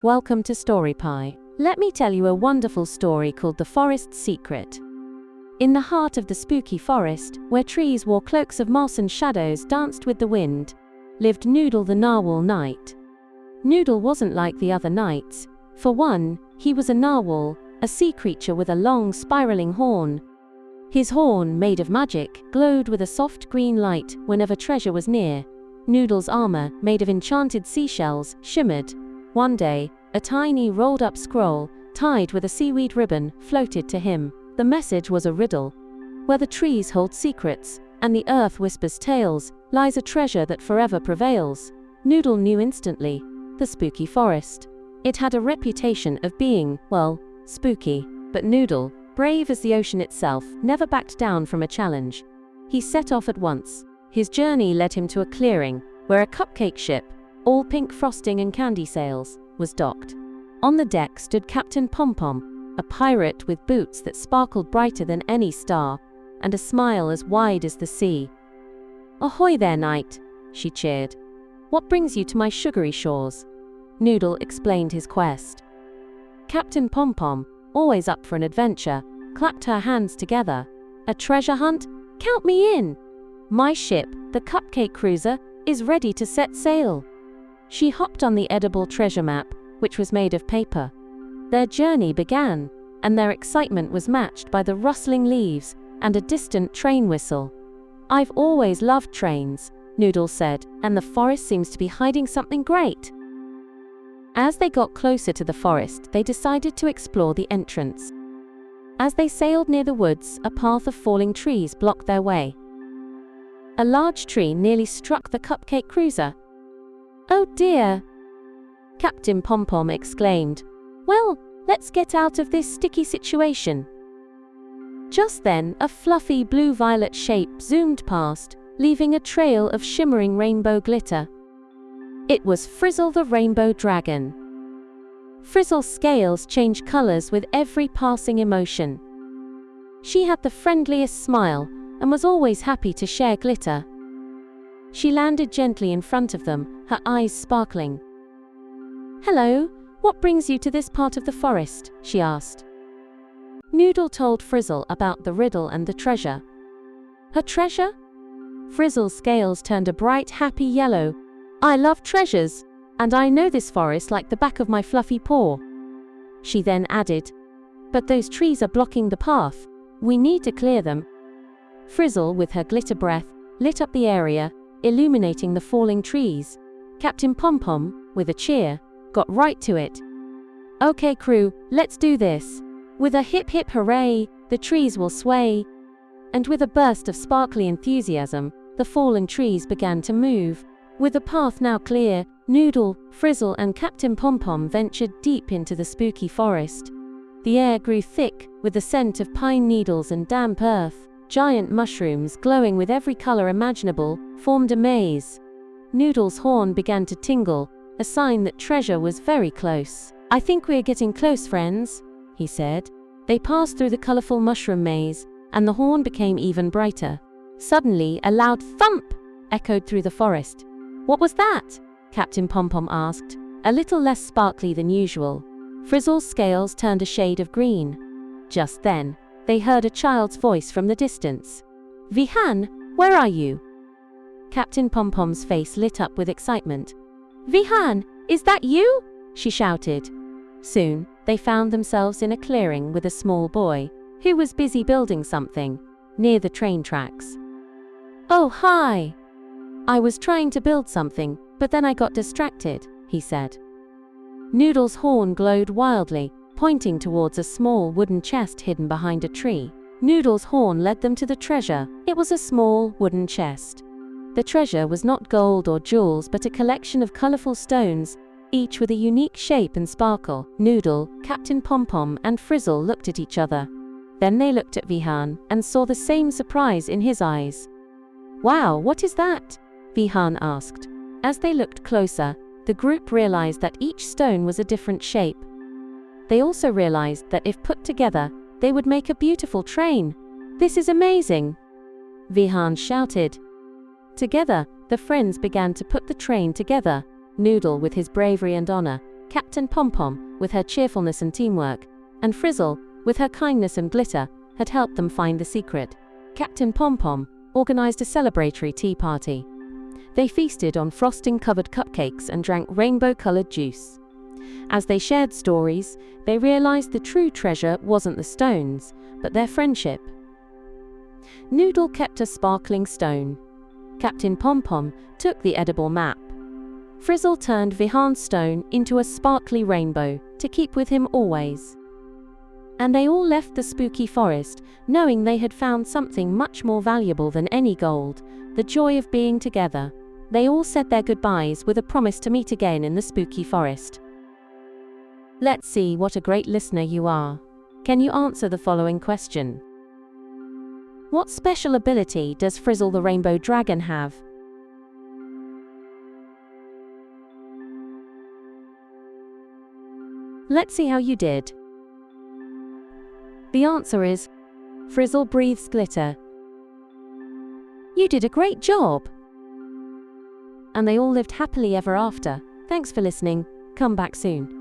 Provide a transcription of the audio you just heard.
welcome to Story Pie. Let me tell you a wonderful story called The Forest's Secret. In the heart of the spooky forest, where trees wore cloaks of moss and shadows danced with the wind, lived Noodle the Narwhal Knight. Noodle wasn't like the other knights. For one, he was a narwhal, a sea creature with a long spiraling horn. His horn, made of magic, glowed with a soft green light whenever treasure was near. Noodle's armor, made of enchanted seashells, shimmered. One day, a tiny rolled-up scroll, tied with a seaweed ribbon, floated to him. The message was a riddle. Where the trees hold secrets, and the earth whispers tales, lies a treasure that forever prevails. Noodle knew instantly. The spooky forest. It had a reputation of being, well, spooky. But Noodle, brave as the ocean itself, never backed down from a challenge. He set off at once. His journey led him to a clearing, where a cupcake ship, all pink frosting and candy sails, was docked. On the deck stood Captain Pompom, a pirate with boots that sparkled brighter than any star, and a smile as wide as the sea. "Ahoy there, knight," she cheered. "What brings you to my sugary shores?" Noodle explained his quest. Captain Pompom, always up for an adventure, clapped her hands together. "A treasure hunt? Count me in! My ship, the Cupcake Cruiser, is ready to set sail." She hopped on the edible treasure map, which was made of paper. Their journey began, and their excitement was matched by the rustling leaves and a distant train whistle. "I've always loved trains," Noodle said, "and the forest seems to be hiding something great." As they got closer to the forest, they decided to explore the entrance. As they sailed near the woods, a path of falling trees blocked their way. A large tree nearly struck the Cupcake Cruiser. "Oh dear!" Captain Pompom exclaimed. "Well, let's get out of this sticky situation." Just then, a fluffy blue-violet shape zoomed past, leaving a trail of shimmering rainbow glitter. It was Frizzle the Rainbow Dragon. Frizzle's scales changed colors with every passing emotion. She had the friendliest smile and was always happy to share glitter. She landed gently in front of them, her eyes sparkling. "Hello, what brings you to this part of the forest?" she asked. Noodle told Frizzle about the riddle and the treasure. "Her treasure?" Frizzle's scales turned a bright, happy yellow. "I love treasures, and I know this forest like the back of my fluffy paw." She then added, "But those trees are blocking the path. We need to clear them." Frizzle, with her glitter breath, lit up the area, illuminating the falling trees. Captain Pompom, with a cheer, got right to it. "Okay, crew, let's do this. With a hip hip hooray, the trees will sway." And with a burst of sparkly enthusiasm, the fallen trees began to move. With the path now clear, Noodle, Frizzle, and Captain Pompom ventured deep into the spooky forest. The air grew thick, with the scent of pine needles and damp earth. Giant mushrooms, glowing with every color imaginable, formed a maze. Noodle's horn began to tingle, a sign that treasure was very close. "I think we're getting close, friends," he said. They passed through the colorful mushroom maze, and the horn became even brighter. Suddenly, a loud thump echoed through the forest. "What was that?" Captain Pompom asked, a little less sparkly than usual. Frizzle's scales turned a shade of green. Just then, they heard a child's voice from the distance. "Vihan, where are you?" Captain Pompom's face lit up with excitement. "Vihan, is that you?" she shouted. Soon, they found themselves in a clearing with a small boy, who was busy building something, near the train tracks. "Oh, hi! I was trying to build something, but then I got distracted," he said. Noodle's horn glowed wildly, pointing towards a small wooden chest hidden behind a tree. Noodle's horn led them to the treasure. It was a small wooden chest. The treasure was not gold or jewels, but a collection of colorful stones, each with a unique shape and sparkle. Noodle, Captain Pompom, and Frizzle looked at each other. Then they looked at Vihan and saw the same surprise in his eyes. "Wow, what is that?" Vihan asked. As they looked closer, the group realized that each stone was a different shape. They also realized that if put together, they would make a beautiful train. "This is amazing!" Vihan shouted. Together, the friends began to put the train together. Noodle with his bravery and honor, Captain Pompom, with her cheerfulness and teamwork, and Frizzle, with her kindness and glitter, had helped them find the secret. Captain Pompom organized a celebratory tea party. They feasted on frosting-covered cupcakes and drank rainbow-colored juice. As they shared stories, they realized the true treasure wasn't the stones, but their friendship. Noodle kept a sparkling stone. Captain Pompom took the edible map. Frizzle turned Vihan's stone into a sparkly rainbow to keep with him always. And they all left the spooky forest, knowing they had found something much more valuable than any gold, the joy of being together. They all said their goodbyes with a promise to meet again in the spooky forest. Let's see what a great listener you are. Can you answer the following question? What special ability does Frizzle the Rainbow Dragon have? Let's see how you did. The answer is, Frizzle breathes glitter. You did a great job! And they all lived happily ever after. Thanks for listening. Come back soon.